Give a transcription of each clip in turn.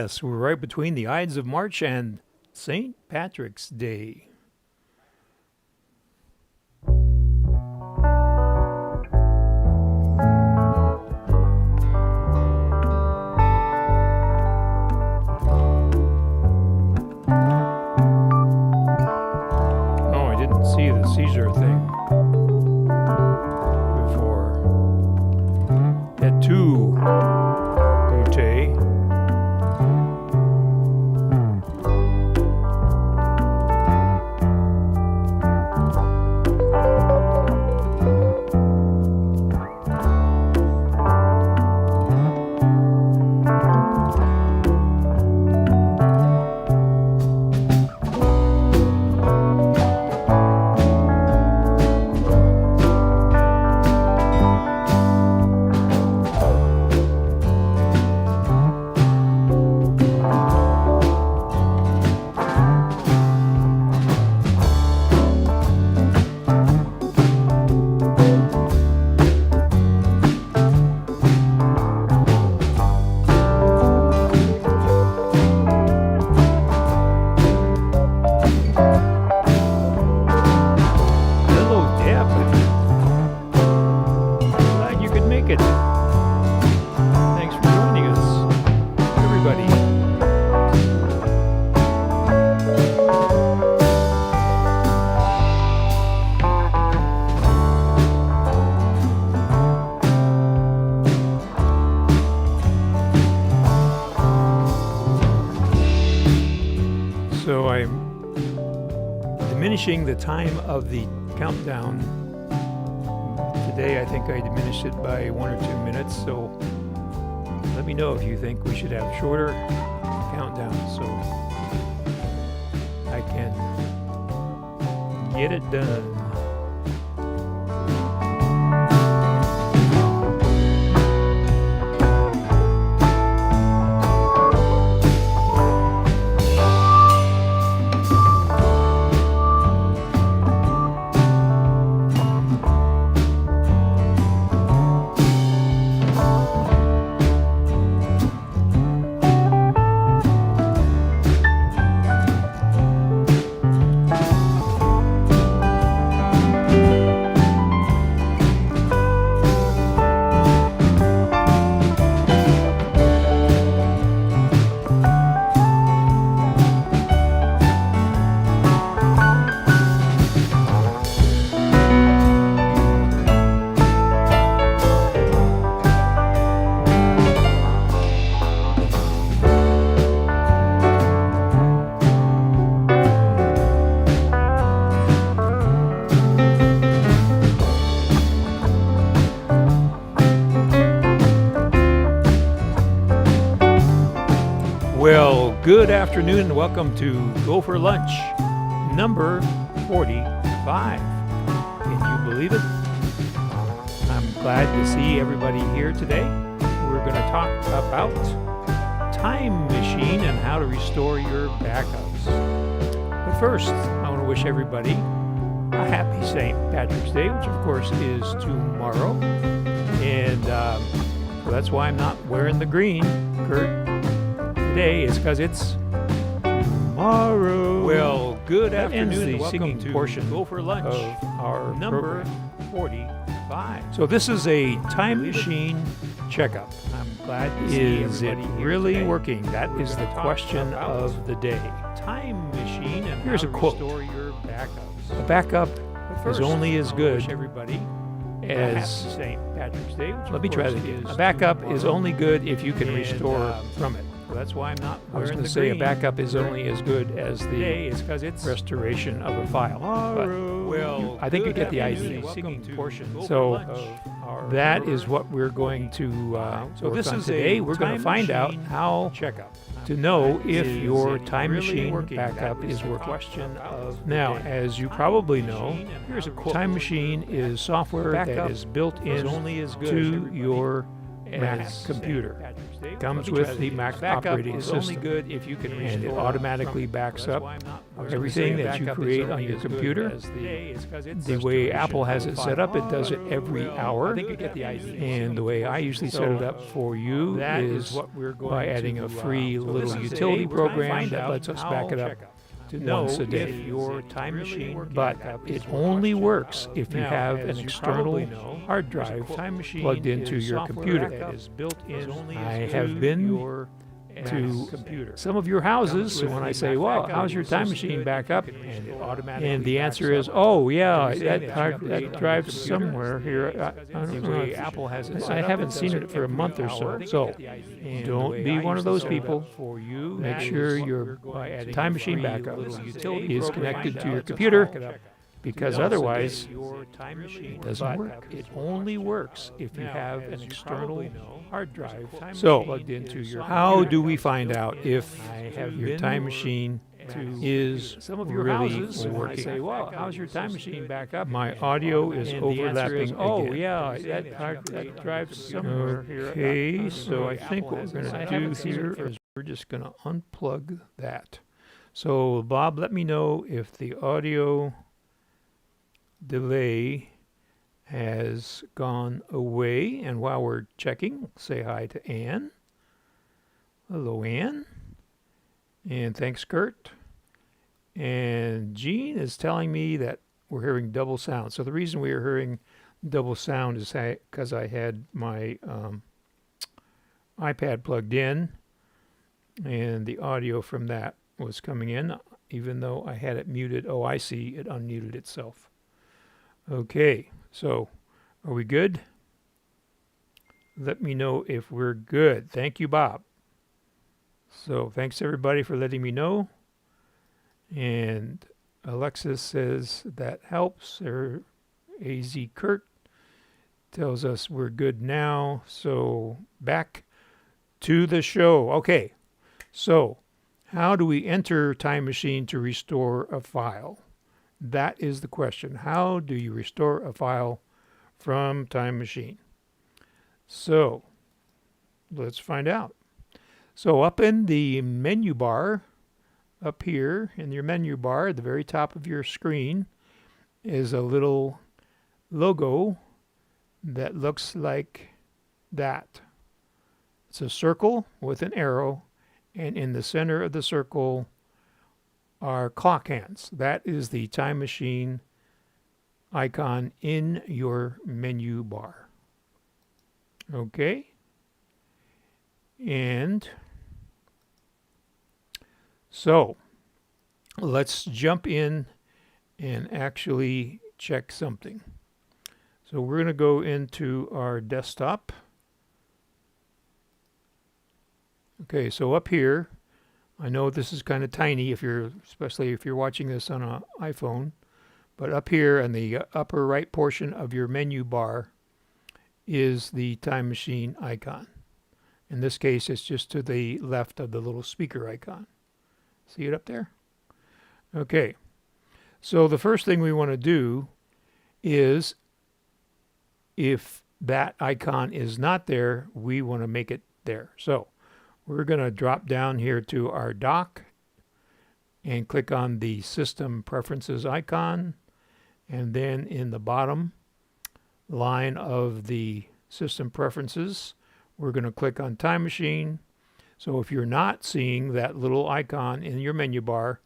Yes, we're right between the Ides of March and St. Patrick's Day. Oh, I didn't see the Caesar thing before. At 2, Butte. Thanks for joining us, everybody. So I'm diminishing the time of the countdown. Today I think I diminished it by 1 or 2 minutes, so let me know if you think we should have shorter countdown so I can get it done. Well, good afternoon and welcome to GoFor Lunch, number 45. Can you believe it? I'm glad to see everybody here today. We're going to talk about Time Machine and how to restore your backups. But first, I want to wish everybody a happy St. Patrick's Day, which of course is tomorrow. And so that's why I'm not wearing the green, Kurt. Today is because it's tomorrow. Well, good afternoon and welcome to portion GoFor Lunch of our number 45. So this is a time machine checkup. I'm glad to see everybody here really today. Working? That is the question of the day. Time machine and here's a quote. Restore your backups. A backup is only as good as St. Patrick's Day. Let me try that again. A backup is only good if you can restore from it. So that's why I'm not wearing the green. I was going to say a backup is only as good as the restoration of a file. But well, I think you get the idea. So that is what we're going to so this is today. We're going to find out how to know if your time machine backup is working. Now, as you probably know, Time Machine is software that is built in to your Mac computer. Comes with the Mac operating system. Only good if you can and it automatically backs up everything that you create on your computer. The way Apple has it set up, it does it every hour. And the way I usually set it up for you is by adding a free little utility program that lets us back it up once a day. Your time machine, but it only works if you have an external hard drive plugged into your computer. I have been to some of your houses, so when I say, well, how's your time machine back up? And the answer is, oh, yeah, that drive's somewhere here. I don't know. Apple has it. I haven't seen it for a month or so. So don't be one of those people. Make sure your time machine backup is connected to your computer, because otherwise it doesn't work. It only works if you have an external hard drive plugged into your computer. How do we find out if your time machine is really working? Say, well, how's your time machine back up? My audio is overlapping. Oh, yeah, that drives somewhere here. Okay, so I think what we're going to do here is we're just going to unplug that. So, Bob, let me know if the audio delay has gone away. And while we're checking, say hi to Ann. Hello, Ann. And thanks, Kurt. And Gene is telling me that we're hearing double sound. So the reason we are hearing double sound is because I had my iPad plugged in, and the audio from that was coming in, even though I had it muted. Oh, I see. It unmuted itself. Okay, so are we good? Let me know if we're good. Thank you, Bob. So thanks everybody for letting me know. And Alexis says that helps. Or AZ Kurt tells us we're good now. So back to the show. Okay, so how do we enter Time Machine to restore a file? That is the question. How do you restore a file from Time Machine? So let's find out. So up in the menu bar, up here in your menu bar at the very top of your screen is a little logo that looks like that. It's a circle with an arrow, and in the center of the circle are clock hands. That is the Time Machine icon in your menu bar. Okay. And so let's jump in and actually check something. So we're going to go into our desktop. Okay, so up here, I know this is kind of tiny especially if you're watching this on an iPhone, but up here in the upper right portion of your menu bar is the Time Machine icon. In this case, it's just to the left of the little speaker icon. See it up there? Okay, so the first thing we want to do is, if that icon is not there, we want to make it there. So we're going to drop down here to our dock and click on the System Preferences icon, and then in the bottom line of the System Preferences, we're going to click on Time Machine. So if you're not seeing that little icon in your menu bar,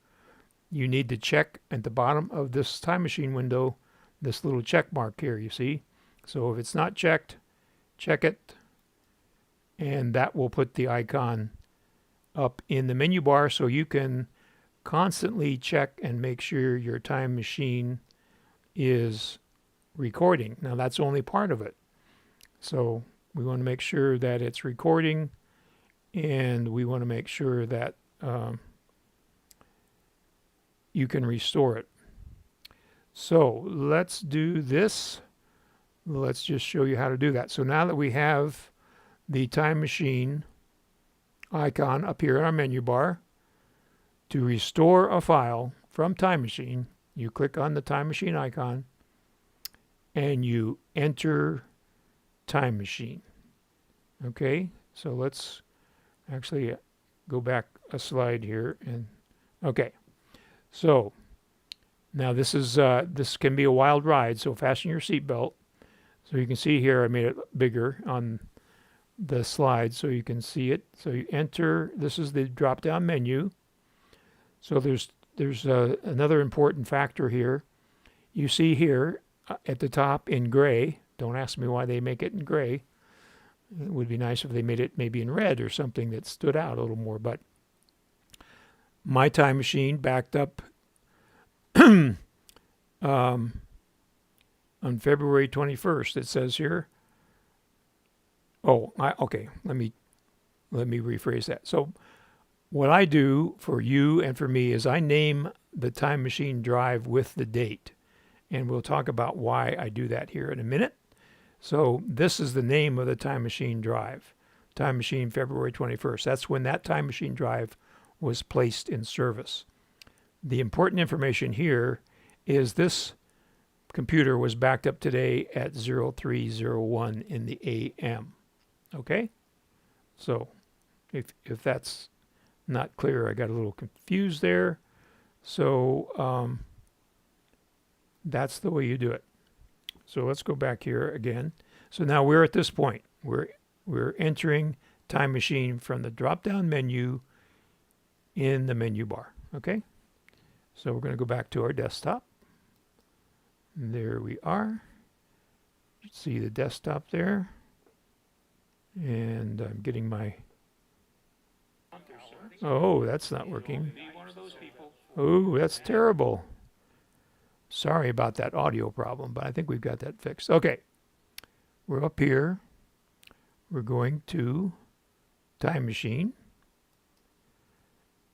you need to check at the bottom of this Time Machine window, this little check mark here, you see. So if it's not checked, check it, and that will put the icon up in the menu bar so you can constantly check and make sure your Time Machine is recording. Now that's only part of it. So we want to make sure that it's recording, and we want to make sure that you can restore it. So let's do this. Let's just show you how to do that. So now that we have the Time Machine icon up here in our menu bar, to restore a file from Time Machine, you click on the Time Machine icon and you enter Time Machine. Okay, so let's Actually, go back a slide here, and okay. So now this can be a wild ride. So fasten your seatbelt. So you can see here, I made it bigger on the slide so you can see it. So you enter. This is the drop-down menu. So there's another important factor here. You see here at the top in gray. Don't ask me why they make it in gray. It would be nice if they made it maybe in red or something that stood out a little more. But my time machine backed up on February 21st. It says here. Oh, okay. Let me rephrase that. So what I do for you and for me is I name the time machine drive with the date. And we'll talk about why I do that here in a minute. So this is the name of the time machine drive. Time machine February 21st. That's when that time machine drive was placed in service. The important information here is this computer was backed up today at 0301 in the AM. Okay? So if that's not clear, I got a little confused there. So that's the way you do it. So let's go back here again. So now we're at this point. We're entering time machine from the drop-down menu in the menu bar. Okay? So we're going to go back to our desktop. And there we are. You see the desktop there. And I'm getting my... Oh, that's not working. Oh, that's terrible. Sorry about that audio problem, but I think we've got that fixed. Okay, we're up here. We're going to time machine.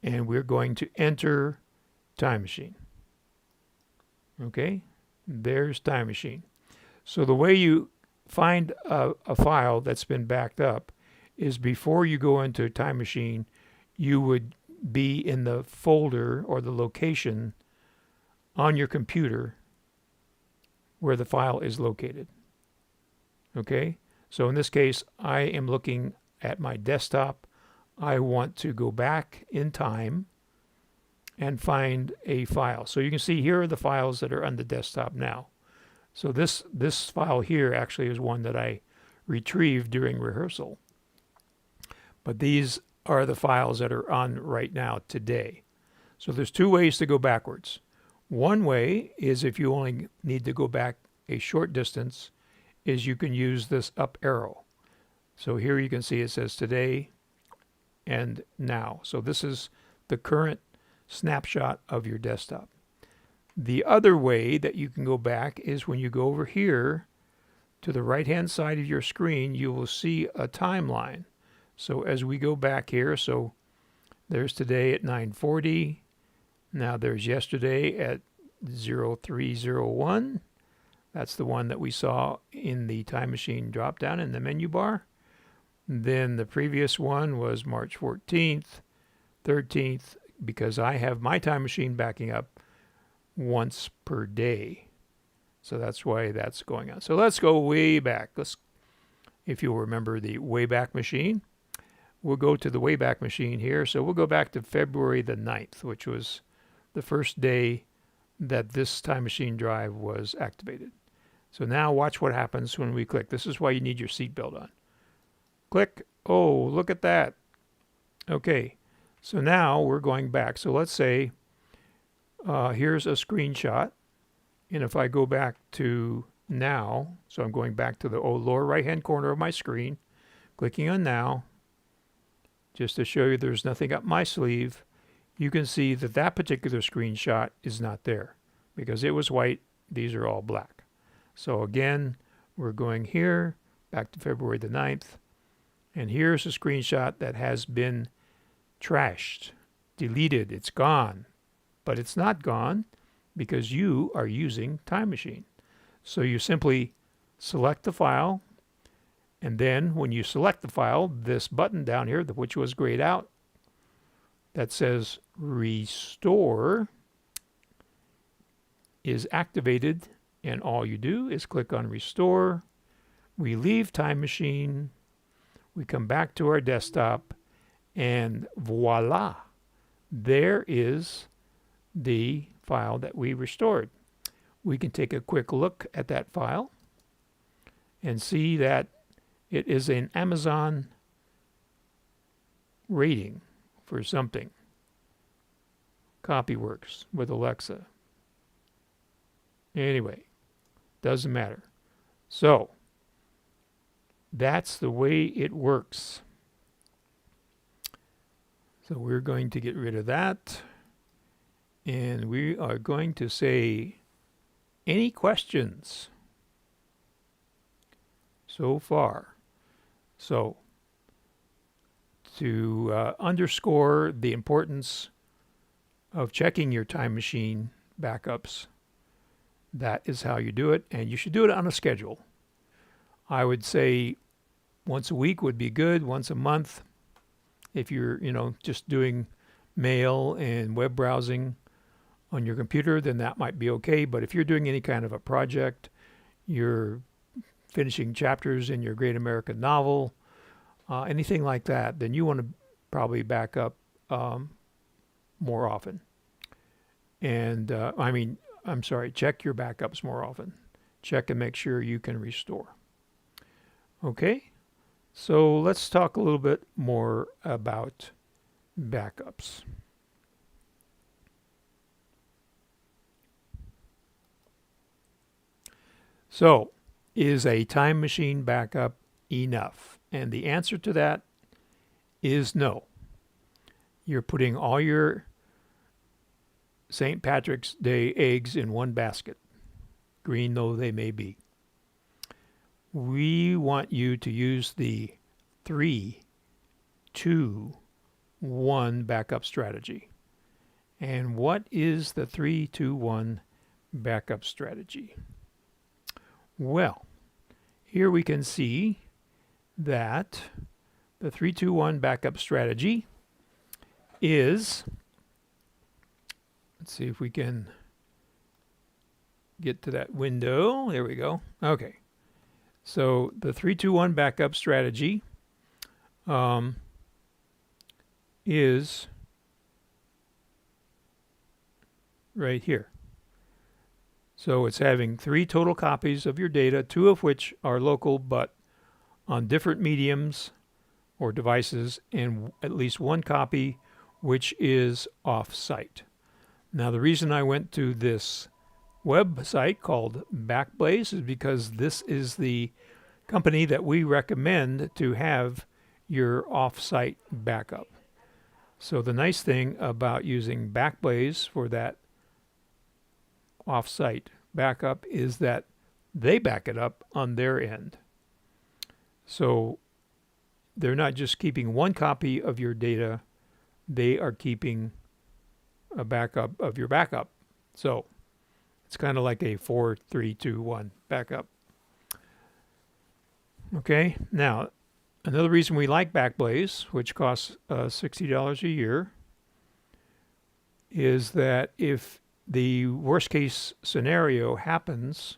And we're going to enter time machine. Okay, there's time machine. So the way you find a file that's been backed up is before you go into time machine, you would be in the folder or the location on your computer where the file is located. Okay, so in this case, I am looking at my desktop. I want to go back in time and find a file. So you can see here are the files that are on the desktop now. So this file here actually is one that I retrieved during rehearsal. But these are the files that are on right now today. So there's two ways to go backwards. One way is if you only need to go back a short distance, is you can use this up arrow. So here you can see it says today and now. So this is the current snapshot of your desktop. The other way that you can go back is when you go over here to the right hand side of your screen, you will see a timeline. So as we go back here, so there's today at 9:40. Now there's yesterday at 0301. That's the one that we saw in the time machine drop down in the menu bar. Then the previous one was March 14th, 13th, because I have my time machine backing up once per day. So that's why that's going on. So let's go way back. If you'll remember the Wayback Machine, we'll go to the Wayback Machine here. So we'll go back to February the 9th, which was the first day that this time machine drive was activated. So now watch what happens when we click. This is why you need your seatbelt on. Click. Oh, look at that. Okay, so now we're going back. So let's say here's a screenshot. And if I go back to now, so I'm going back to the lower right-hand corner of my screen, clicking on now, just to show you there's nothing up my sleeve, you can see that that particular screenshot is not there because it was white. These are all black. So again, we're going here, back to February the 9th, and here's a screenshot that has been trashed, deleted, it's gone. But it's not gone because you are using Time Machine. So you simply select the file, and then when you select the file, this button down here, which was grayed out, that says Restore is activated, and all you do is click on Restore. We leave Time Machine. We come back to our desktop, And voila, there is the file that we restored. We can take a quick look at that file and see that it is an Amazon rating for something. Copyworks with Alexa. Anyway, doesn't matter. So, that's the way it works. So we're going to get rid of that. And we are going to say, any questions so far? So, to underscore the importance of checking your time machine backups, that is how you do it, and you should do it on a schedule. I would say once a week would be good, once a month. If you're, just doing mail and web browsing on your computer, then that might be okay. But if you're doing any kind of a project, you're finishing chapters in your great American novel, anything like that, then you want to probably back up more often. And check your backups more often. Check and make sure you can restore. Okay, so let's talk a little bit more about backups. So, is a time machine backup enough? And the answer to that is no. You're putting all your St. Patrick's Day eggs in one basket, green though they may be. We want you to use the 3-2-1 backup strategy. And what is the 3-2-1 backup strategy? Well, here we can see that the 3-2-1 backup strategy is, let's see if we can get to that window. There we go. Okay. So the 3-2-1 backup strategy is right here. So it's having 3 total copies of your data, 2 of which are local but on different mediums or devices, and at least 1 copy which is off-site. Now the reason I went to this website called Backblaze is because this is the company that we recommend to have your off-site backup. So the nice thing about using Backblaze for that off-site backup is that they back it up on their end. So they're not just keeping 1 copy of your data, they are keeping a backup of your backup. So it's kind of like a 4-3-2-1 backup. Okay, now another reason we like Backblaze, which costs $60 a year, is that if the worst case scenario happens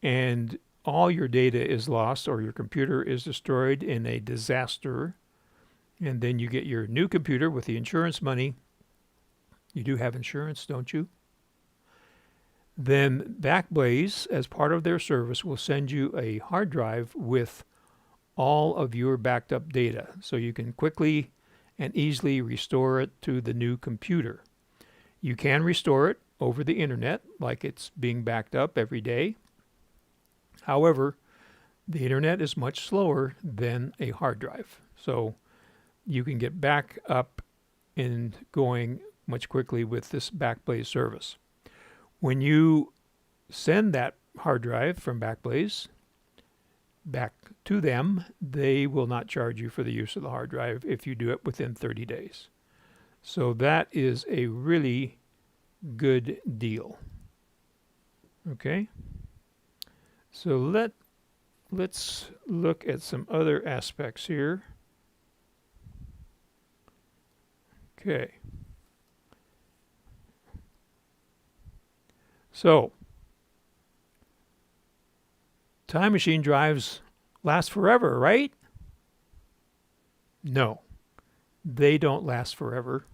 and all your data is lost or your computer is destroyed in a disaster, and then you get your new computer with the insurance money, you do have insurance, don't you? Then Backblaze, as part of their service, will send you a hard drive with all of your backed up data, so you can quickly and easily restore it to the new computer. You can restore it over the internet, like it's being backed up every day. However, the internet is much slower than a hard drive, so you can get back up and going much quickly with this Backblaze service. When you send that hard drive from Backblaze back to them, they will not charge you for the use of the hard drive if you do it within 30 days. So that is a really good deal. Okay? So let's look at some other aspects here. Okay. So, time machine drives last forever, right? No. they don't last forever.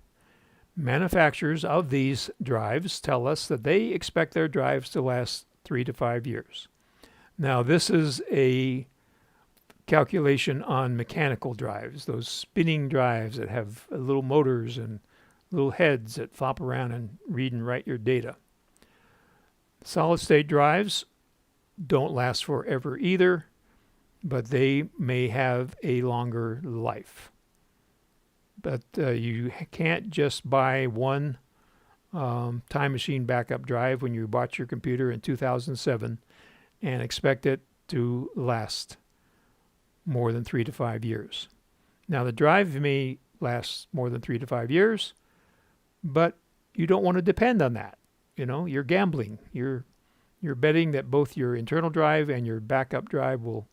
Manufacturers of these drives tell us that they expect their drives to last 3 to 5 years. Now, this is a calculation on mechanical drives, those spinning drives that have little motors and little heads that flop around and read and write your data. Solid-state drives don't last forever either, but they may have a longer life. But you can't just buy one time machine backup drive when you bought your computer in 2007 and expect it to last more than 3 to 5 years. Now, the drive may last more than 3 to 5 years, but you don't want to depend on that. You know, you're gambling. You're betting that both your internal drive and your backup drive will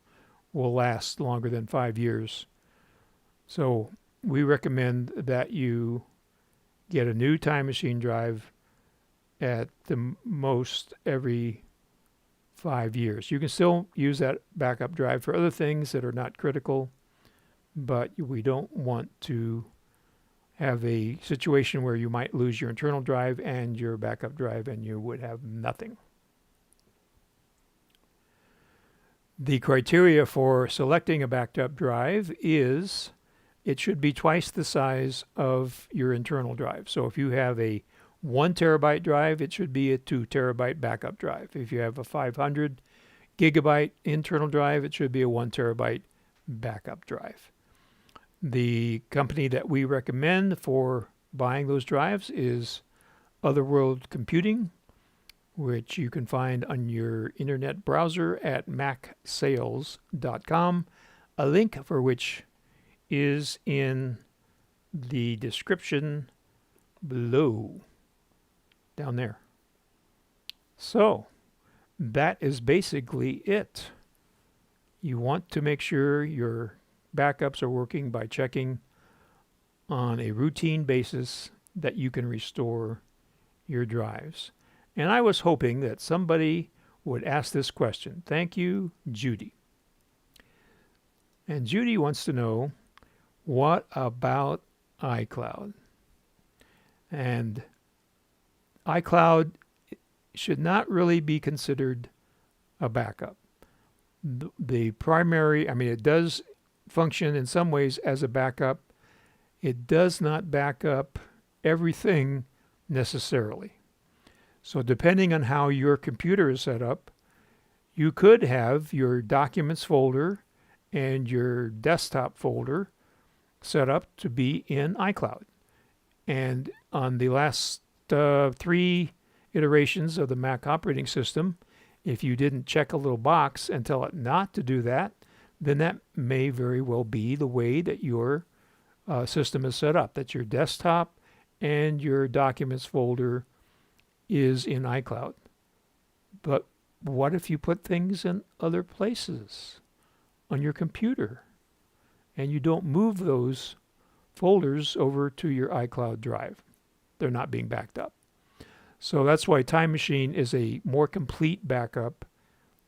last longer than 5 years. So we recommend that you get a new time machine drive at the most every 5 years. You can still use that backup drive for other things that are not critical, but we don't want to have a situation where you might lose your internal drive and your backup drive and you would have nothing. The criteria for selecting a backup drive is it should be twice the size of your internal drive. So if you have a 1 terabyte drive, it should be a 2 terabyte backup drive. If you have a 500 gigabyte internal drive, it should be a 1 terabyte backup drive. The company that we recommend for buying those drives is Otherworld Computing, which you can find on your internet browser at macsales.com, a link for which is in the description below, down there. So that is basically it. You want to make sure your backups are working by checking on a routine basis that you can restore your drives. And I was hoping that somebody would ask this question. Thank you, Judy. And Judy wants to know, what about iCloud? And iCloud should not really be considered a backup. The primary, it does function in some ways as a backup. It does not back up everything necessarily. So depending on how your computer is set up, you could have your documents folder and your desktop folder set up to be in iCloud. And on the last 3 iterations of the Mac operating system, if you didn't check a little box and tell it not to do that, then that may very well be the way that your system is set up, that your desktop and your documents folder is in iCloud. But what if you put things in other places on your computer and you don't move those folders over to your iCloud drive? They're not being backed up. So that's why Time Machine is a more complete backup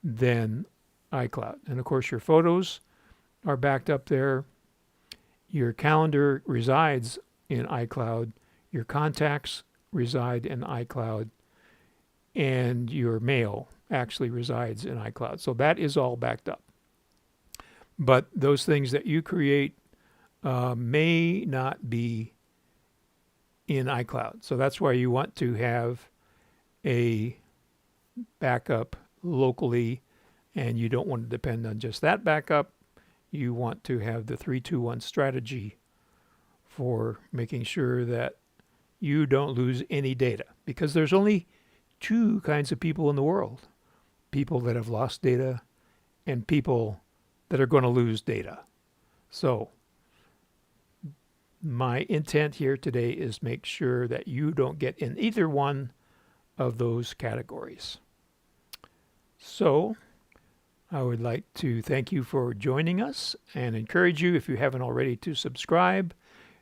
than iCloud. And of course, your photos are backed up there. Your calendar resides in iCloud. Your contacts reside in iCloud. And your mail actually resides in iCloud. So that is all backed up. But those things that you create may not be in iCloud. So that's why you want to have a backup locally, and you don't want to depend on just that backup. You want to have the 3-2-1 strategy for making sure that you don't lose any data, because there's only 2 kinds of people in the world: people that have lost data and people that are going to lose data. So my intent here today is make sure that you don't get in either one of those categories. So I would like to thank you for joining us and encourage you, if you haven't already, to subscribe,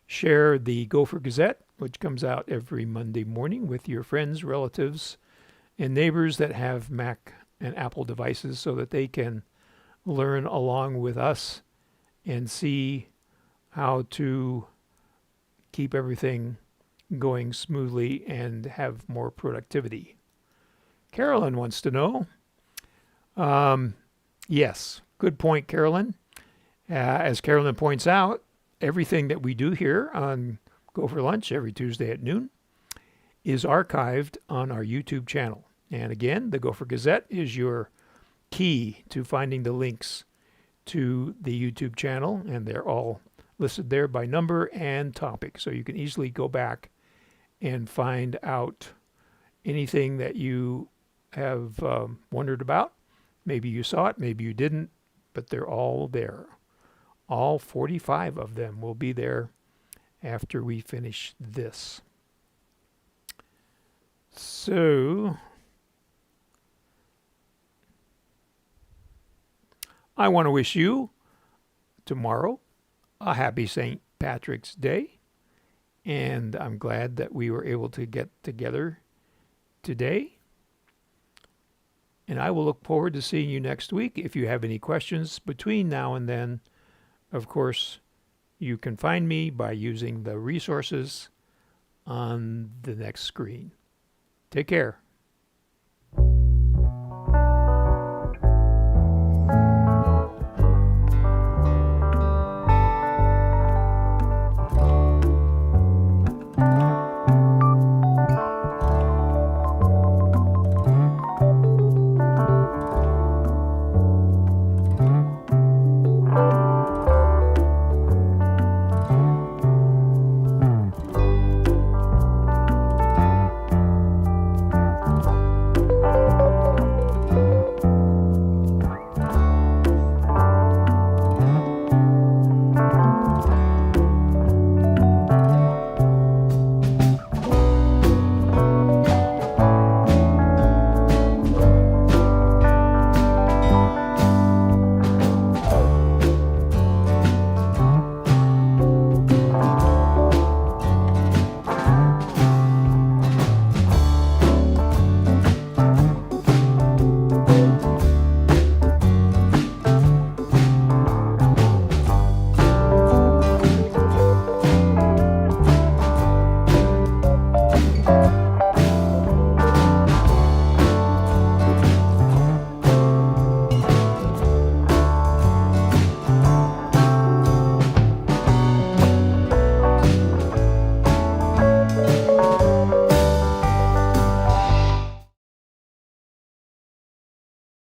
share the GoFor Gazette, which comes out every Monday morning, with your friends, relatives, and neighbors that have Mac and Apple devices, so that they can learn along with us and see how to keep everything going smoothly and have more productivity. Carolyn wants to know. Yes, good point, Carolyn. As Carolyn points out, everything that we do here on Go for Lunch every Tuesday at noon is archived on our YouTube channel. And again, the Gopher Gazette is your key to finding the links to the YouTube channel, and they're all listed there by number and topic. So you can easily go back and find out anything that you have wondered about. Maybe you saw it, maybe you didn't, but they're all there. All 45 of them will be there after we finish this. So I want to wish you tomorrow a happy St. Patrick's Day, and I'm glad that we were able to get together today. And I will look forward to seeing you next week. If you have any questions between now and then, of course, you can find me by using the resources on the next screen. Take care.